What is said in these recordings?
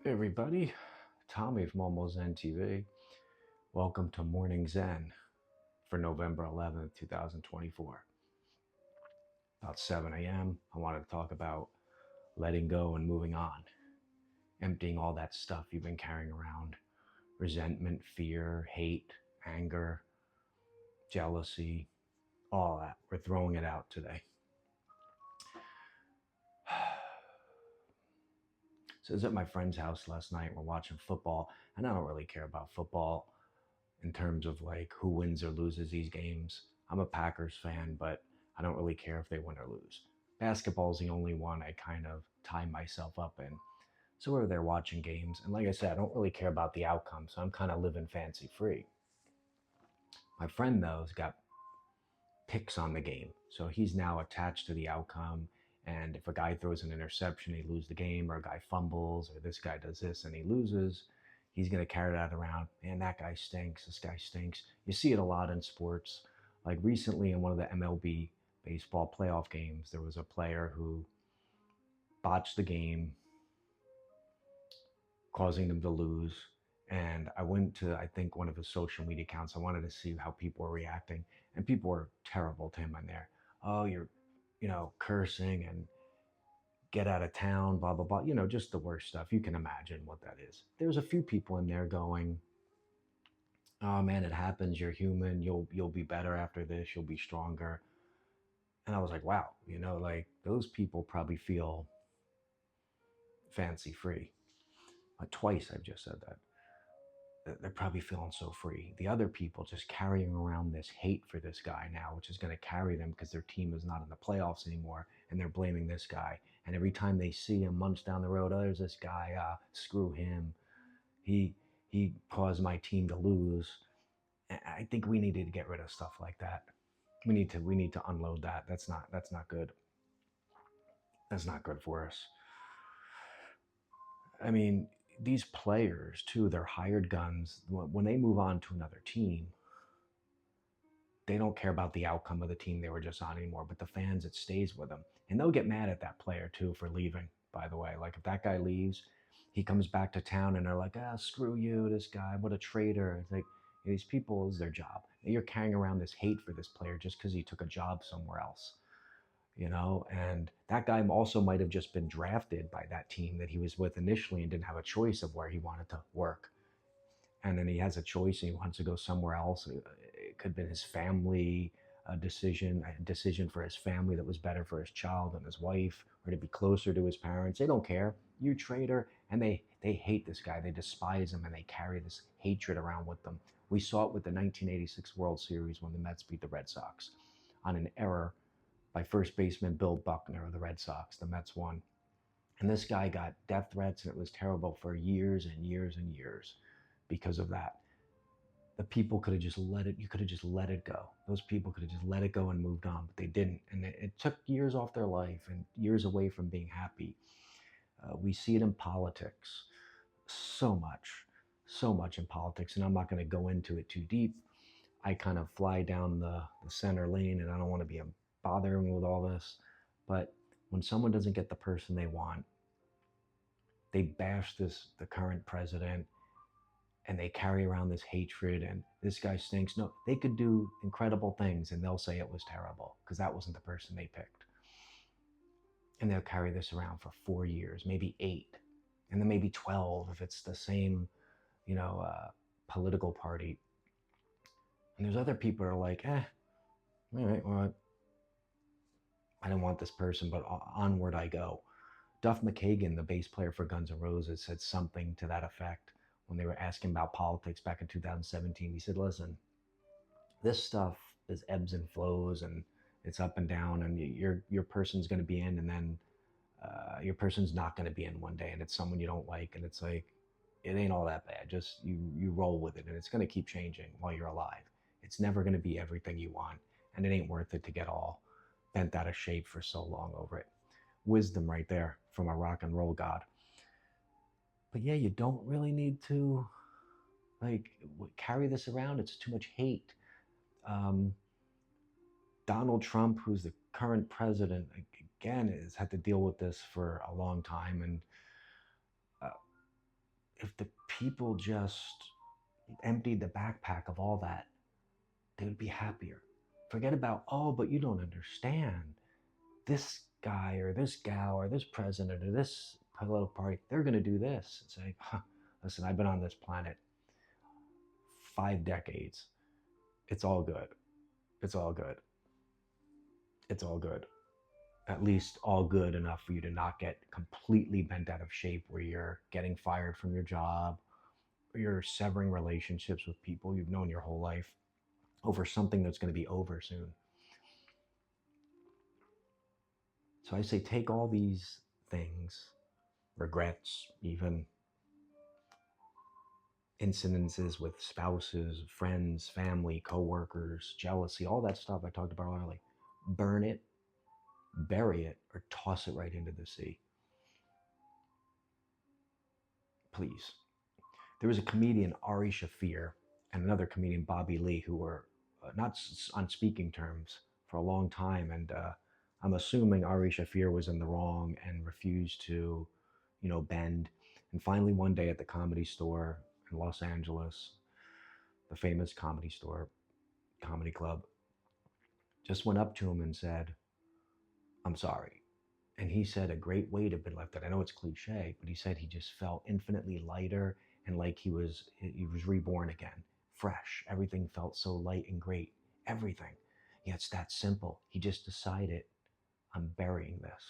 Hey everybody, Tommy from Almost Zen TV. Welcome to Morning Zen for November 11th, 2024. About 7 a.m., I wanted to talk about letting go and moving on, emptying all that stuff you've been carrying around, resentment, fear, hate, anger, jealousy, all that. We're throwing it out today. So I was at my friend's house last night. We're watching football, and I don't really care about football in terms of like who wins or loses these games. I'm a Packers fan, but I don't really care if they win or lose. Basketball is the only one I kind of tie myself up in. So we're there watching games, and like I said, I don't really care about the outcome, so I'm kind of living fancy free. My friend, though, has got picks on the game, so he's now attached to the outcome. And if a guy throws an interception, he loses the game, or a guy fumbles, or this guy does this and he loses, he's going to carry that around. Man, that guy stinks. This guy stinks. You see it a lot in sports. Like recently in one of the MLB baseball playoff games, there was a player who botched the game, causing them to lose. And I went to, I think, one of his social media accounts. I wanted to see how people were reacting. And people were terrible to him on there. Oh, you're, cursing and get out of town, blah, blah, blah. Just the worst stuff. You can imagine what that is. There's a few people in there going, oh man, it happens. You're human. You'll be better after this. You'll be stronger. And I was like, wow, like those people probably feel fancy free. Twice I've just said that. They're probably feeling so free. The other people just carrying around this hate for this guy now, which is going to carry them because their team is not in the playoffs anymore, and they're blaming this guy. And every time they see him months down the road, oh, there's this guy, screw him. He he caused my team to lose. I think we needed to get rid of stuff like that. We need to unload that. That's not good. That's not good for us. I mean, these players too, they're hired guns. When they move on to another team, they don't care about the outcome of the team they were just on anymore, but the fans, it stays with them. And they'll get mad at that player too for leaving, by the way. Like if that guy leaves, he comes back to town and they're like, screw you, this guy, what a traitor. It's like, these people is their job. You're carrying around this hate for this player just because he took a job somewhere else, and that guy also might have just been drafted by that team that he was with initially and didn't have a choice of where he wanted to work. And then he has a choice and he wants to go somewhere else. It could have been his family a decision for his family that was better for his child and his wife, or to be closer to his parents. They don't care. You traitor. And they hate this guy. They despise him and they carry this hatred around with them. We saw it with the 1986 World Series when the Mets beat the Red Sox on an error by first baseman Bill Buckner of the Red Sox. The Mets won. And this guy got death threats, and it was terrible for years and years and years because of that. The people could have just let it, you could have just let it go. Those people could have just let it go and moved on, but they didn't. And it took years off their life and years away from being happy. We see it in politics so much, so much in politics. And I'm not going to go into it too deep. I kind of fly down the center lane and I don't want to be bothering with all this. But when someone doesn't get the person they want, they bash the current president, and they carry around this hatred and this guy stinks. No, they could do incredible things and they'll say it was terrible because that wasn't the person they picked. And they'll carry this around for 4 years, maybe 8, and then maybe 12 if it's the same, you know, uh, political party. And there's other people that are like, all right, well, I didn't want this person, but onward I go. Duff McKagan, the bass player for Guns N' Roses, said something to that effect when they were asking about politics back in 2017. He said, listen, this stuff is ebbs and flows and it's up and down, and your person's going to be in, and then your person's not going to be in one day, and it's someone you don't like, and it's like, it ain't all that bad. Just you roll with it, and it's going to keep changing while you're alive. It's never going to be everything you want, and it ain't worth it to get all bent out of shape for so long over it. Wisdom right there from a rock and roll god. But yeah, you don't really need to like carry this around. It's too much hate. Um, Donald Trump, who's the current president, again, has had to deal with this for a long time, and uh, if the people just emptied the backpack of all that, they would be happier. Forget about, oh, but you don't understand. This guy or this gal or this president or this political party, they're going to do this. It's like, huh, listen, I've been on this planet 5 decades. It's all good. It's all good. It's all good. At least all good enough for you to not get completely bent out of shape where you're getting fired from your job or you're severing relationships with people you've known your whole life over something that's going to be over soon. So I say take all these things, regrets, even incidences with spouses, friends, family, coworkers, jealousy, all that stuff I talked about earlier. Burn it, bury it, or toss it right into the sea. Please. There was a comedian, Ari Shafir, and another comedian, Bobby Lee, who were not on speaking terms for a long time. And I'm assuming Ari Shafir was in the wrong and refused to, bend. And finally, one day at the Comedy Store in Los Angeles, the famous Comedy Store, Comedy Club, just went up to him and said, "I'm sorry." And he said a great weight had been lifted. I know it's cliche, but he said he just felt infinitely lighter and like he was reborn again, fresh. Everything felt so light and great. Everything. Yeah, it's that simple. He just decided, I'm burying this.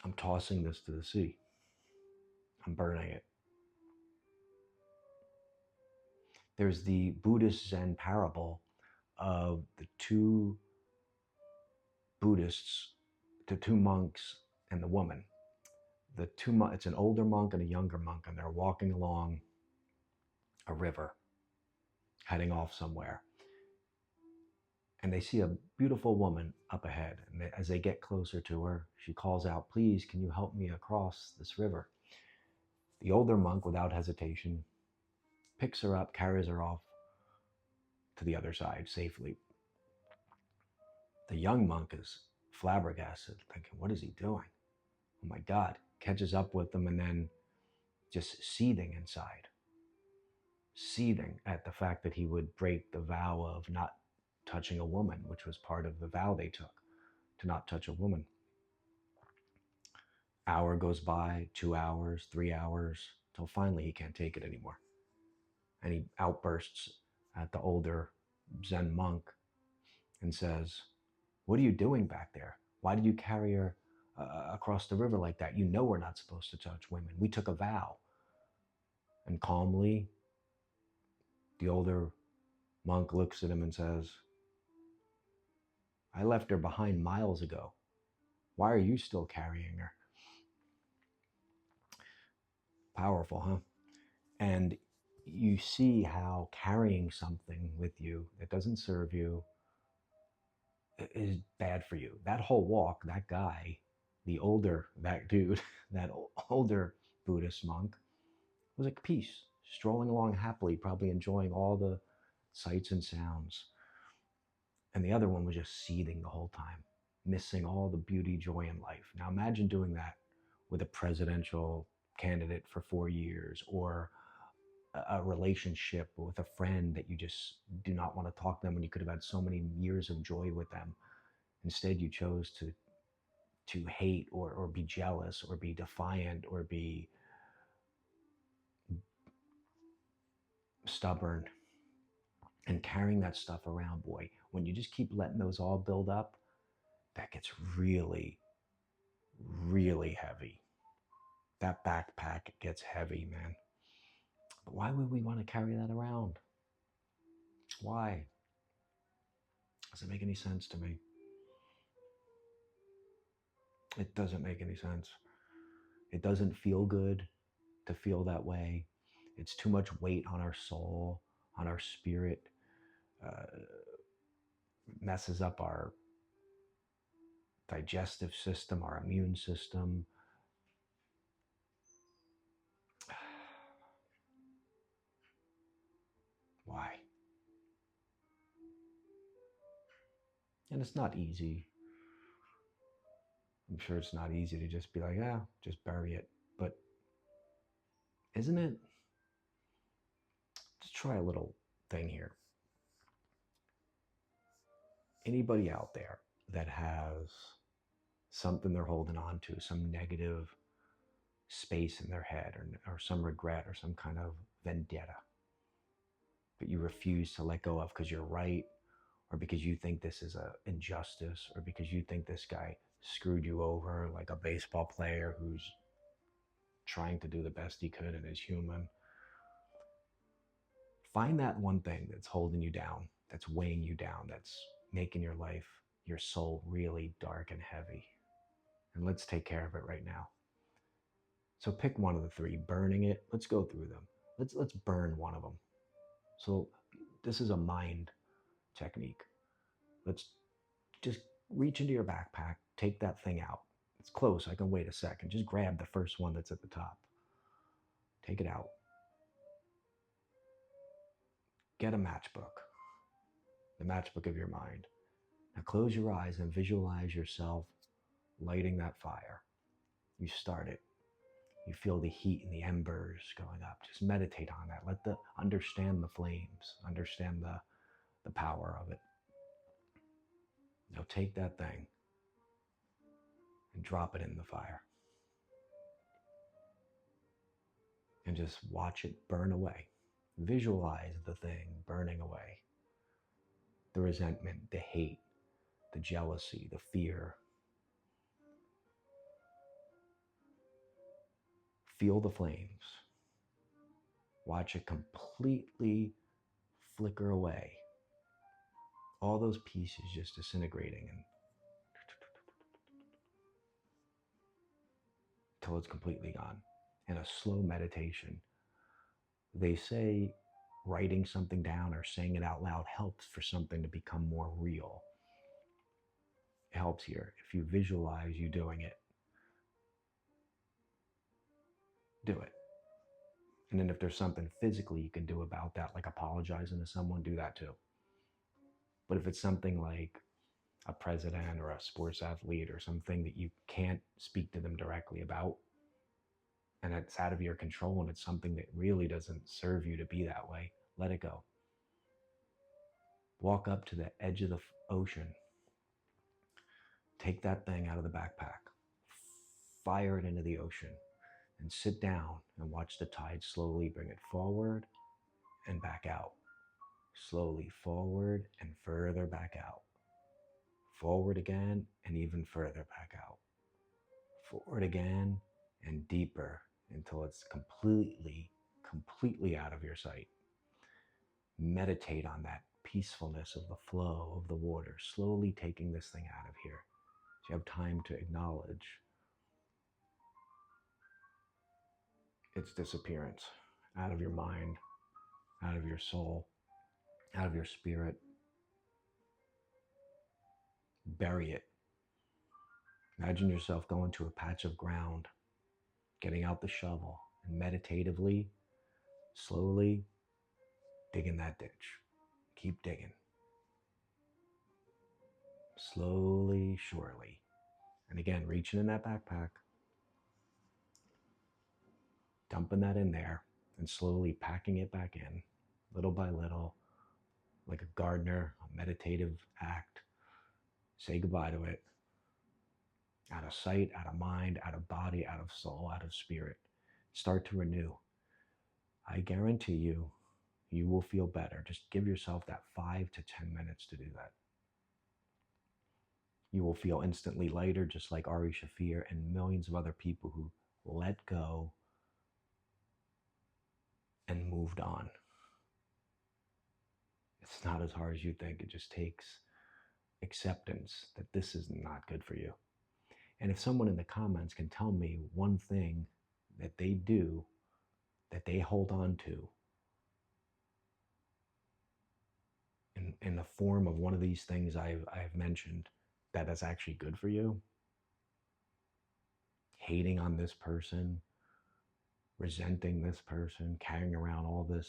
I'm tossing this to the sea. I'm burning it. There's the Buddhist Zen parable of the two Buddhists, the two monks and the woman. It's an older monk and a younger monk, and they're walking along a river, heading off somewhere. And they see a beautiful woman up ahead. And as they get closer to her, she calls out, "Please, can you help me across this river?" The older monk, without hesitation, picks her up, carries her off to the other side safely. The young monk is flabbergasted, thinking, what is he doing? Oh my God. Catches up with them and then just seething inside, seething at the fact that he would break the vow of not touching a woman, which was part of the vow they took, to not touch a woman. Hour goes by, 2 hours, 3 hours, till finally he can't take it anymore. And he outbursts at the older Zen monk and says, "What are you doing back there? Why did you carry her across the river like that? You know we're not supposed to touch women. We took a vow." And calmly, the older monk looks at him and says, "I left her behind miles ago. Why are you still carrying her?" Powerful, huh? And you see how carrying something with you that doesn't serve you is bad for you. That whole walk, that guy, that dude, that older Buddhist monk was at peace, strolling along happily, probably enjoying all the sights and sounds. And the other one was just seething the whole time, missing all the beauty, joy in life. Now imagine doing that with a presidential candidate for 4 years, or a relationship with a friend that you just do not want to talk to them when you could have had so many years of joy with them. Instead, you chose to hate or be jealous or be defiant or be stubborn and carrying that stuff around. Boy, when you just keep letting those all build up, that gets really, really heavy. That backpack gets heavy, man. But why would we want to carry that around? Why? Does it make any sense to me? It doesn't make any sense. It doesn't feel good to feel that way. It's too much weight on our soul, on our spirit. Messes up our digestive system, our immune system. Why? And it's not easy. I'm sure it's not easy to just be like, ah, just bury it. But isn't it? Just try a little thing here. Anybody out there that has something they're holding on to, some negative space in their head, or some regret or some kind of vendetta that you refuse to let go of because you're right, or because you think this is a injustice, or because you think this guy screwed you over like a baseball player who's trying to do the best he could and is human. Find that one thing that's holding you down, that's weighing you down, that's making your life, your soul really dark and heavy. And let's take care of it right now. So pick one of the three. Burning it. Let's go through them. Let's burn one of them. So this is a mind technique. Let's just reach into your backpack, take that thing out. It's close. I can wait a second. Just grab the first one that's at the top. Take it out. Get a matchbook, the matchbook of your mind. Now close your eyes and visualize yourself lighting that fire. You start it. You feel the heat and the embers going up. Just meditate on that. Understand the flames, understand the power of it. Now take that thing and drop it in the fire. And just watch it burn away. Visualize the thing burning away. The resentment, the hate, the jealousy, the fear. Feel the flames. Watch it completely flicker away. All those pieces just disintegrating until it's completely gone. In a slow meditation, they say writing something down or saying it out loud helps for something to become more real. It helps here. If you visualize you doing it, do it. And then if there's something physically you can do about that, like apologizing to someone, do that too. But if it's something like a president or a sports athlete or something that you can't speak to them directly about, and it's out of your control and it's something that really doesn't serve you to be that way, let it go. Walk up to the edge of the ocean. Take that thing out of the backpack. Fire it into the ocean. And sit down and watch the tide slowly bring it forward and back out. Slowly forward and further back out. Forward again and even further back out. Forward again and deeper until it's completely out of your sight. Meditate on that peacefulness of the flow of the water, slowly taking this thing out of here. So you have time to acknowledge its disappearance out of your mind, out of your soul, out of your spirit. Bury it. Imagine yourself going to a patch of ground, getting out the shovel, and meditatively, slowly digging that ditch. Keep digging. Slowly, surely. And again, reaching in that backpack, dumping that in there, and slowly packing it back in, little by little, like a gardener, a meditative act. Say goodbye to it. Out of sight, out of mind, out of body, out of soul, out of spirit. Start to renew. I guarantee you, you will feel better. Just give yourself that 5 to 10 minutes to do that. You will feel instantly lighter, just like Ari Shafir and millions of other people who let go and moved on. It's not as hard as you think. It just takes acceptance that this is not good for you. And if someone in the comments can tell me one thing that they do, that they hold on to, in the form of one of these things I've mentioned, that is actually good for you, hating on this person, resenting this person, carrying around all this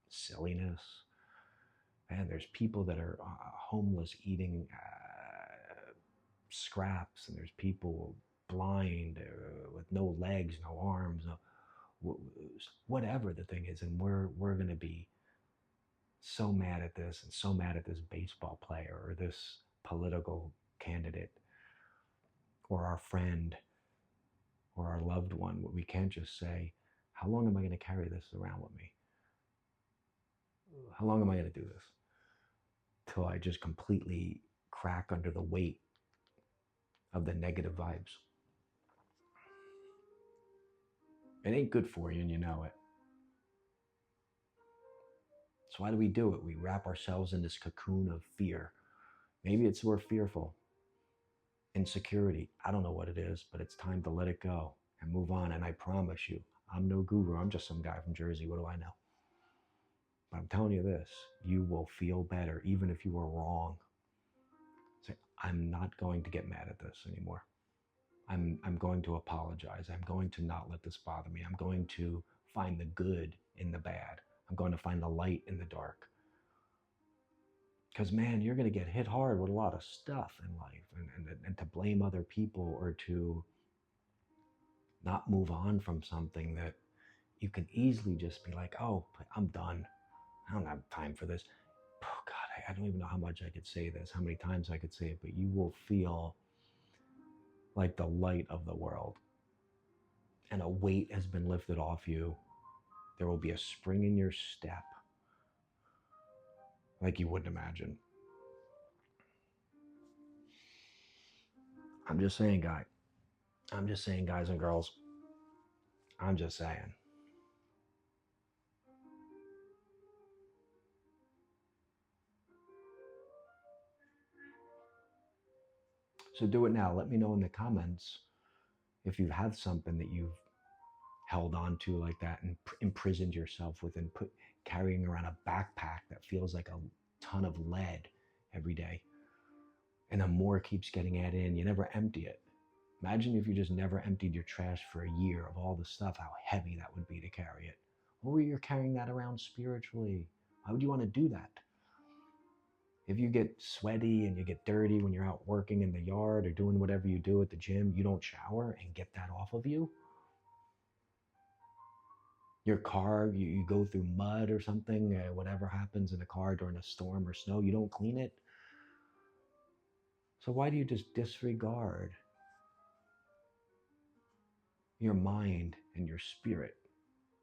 silliness. Man, there's people that are homeless, eating scraps, and there's people blind, with no legs, no arms, whatever the thing is, and we're going to be so mad at this and so mad at this baseball player or this political candidate or our friend or our loved one. We can't just say, how long am I going to carry this around with me? How long am I going to do this? Till I just completely crack under the weight of the negative vibes. It ain't good for you, and you know it. So why do we do it? We wrap ourselves in this cocoon of fear. Maybe it's we're fearful. Insecurity. I don't know what it is, but it's time to let it go and move on. And I promise you, I'm no guru. I'm just some guy from Jersey. What do I know? But I'm telling you this, you will feel better even if you were wrong. Say, I'm not going to get mad at this anymore. I'm going to apologize. I'm going to not let this bother me. I'm going to find the good in the bad. I'm going to find the light in the dark. Because, man, you're going to get hit hard with a lot of stuff in life. And to blame other people or to not move on from something that you can easily just be like, oh, I'm done. I don't have time for this. Oh, God, I don't even know how much I could say this, how many times I could say it, but you will feel like the light of the world. And a weight has been lifted off you. There will be a spring in your step like you wouldn't imagine. I'm just saying, guys and girls. I'm just saying. So do it now. Let me know in the comments if you've had something that you've held on to like that and imprisoned yourself with, and carrying around a backpack that feels like a ton of lead every day. And the more keeps getting added in, you never empty it. Imagine if you just never emptied your trash for a year of all the stuff, how heavy that would be to carry it. Or you're carrying that around spiritually. Why would you want to do that? If you get sweaty and you get dirty when you're out working in the yard or doing whatever you do at the gym, you don't shower and get that off of you. Your car, you go through mud or something, whatever happens in a car during a storm or snow, you don't clean it. So why do you just disregard your mind and your spirit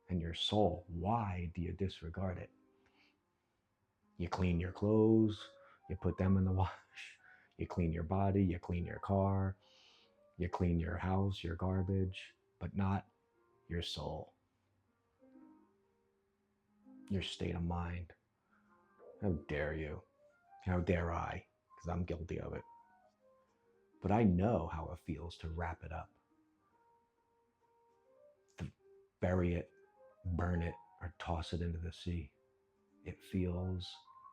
and your soul? Why do you disregard it? You clean your clothes, you put them in the wash, you clean your body, you clean your car, you clean your house, your garbage, but not your soul, your state of mind. How dare you? How dare I? Because I'm guilty of it. But I know how it feels to wrap it up, to bury it, burn it, or toss it into the sea. It feels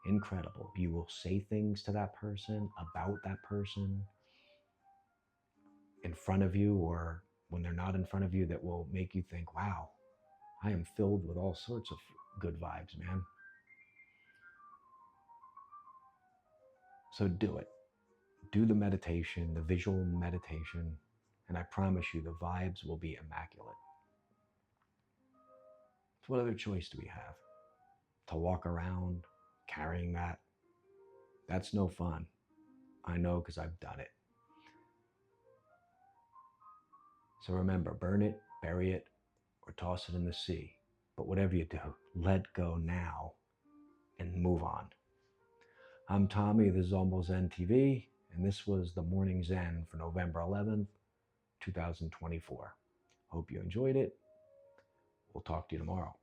incredible. You will say things to that person, about that person, in front of you or when they're not in front of you, that will make you think, wow, I am filled with all sorts of good vibes, man. So do it. Do the meditation, the visual meditation, and I promise you the vibes will be immaculate. So what other choice do we have? To walk around carrying that? That's no fun. I know, because I've done it. So remember, burn it, bury it, or toss it in the sea. But whatever you do, let go now and move on. I'm Tommy, this is Almost Zen TV, and this was the Morning Zen for November 11th, 2024. Hope you enjoyed it. We'll talk to you tomorrow.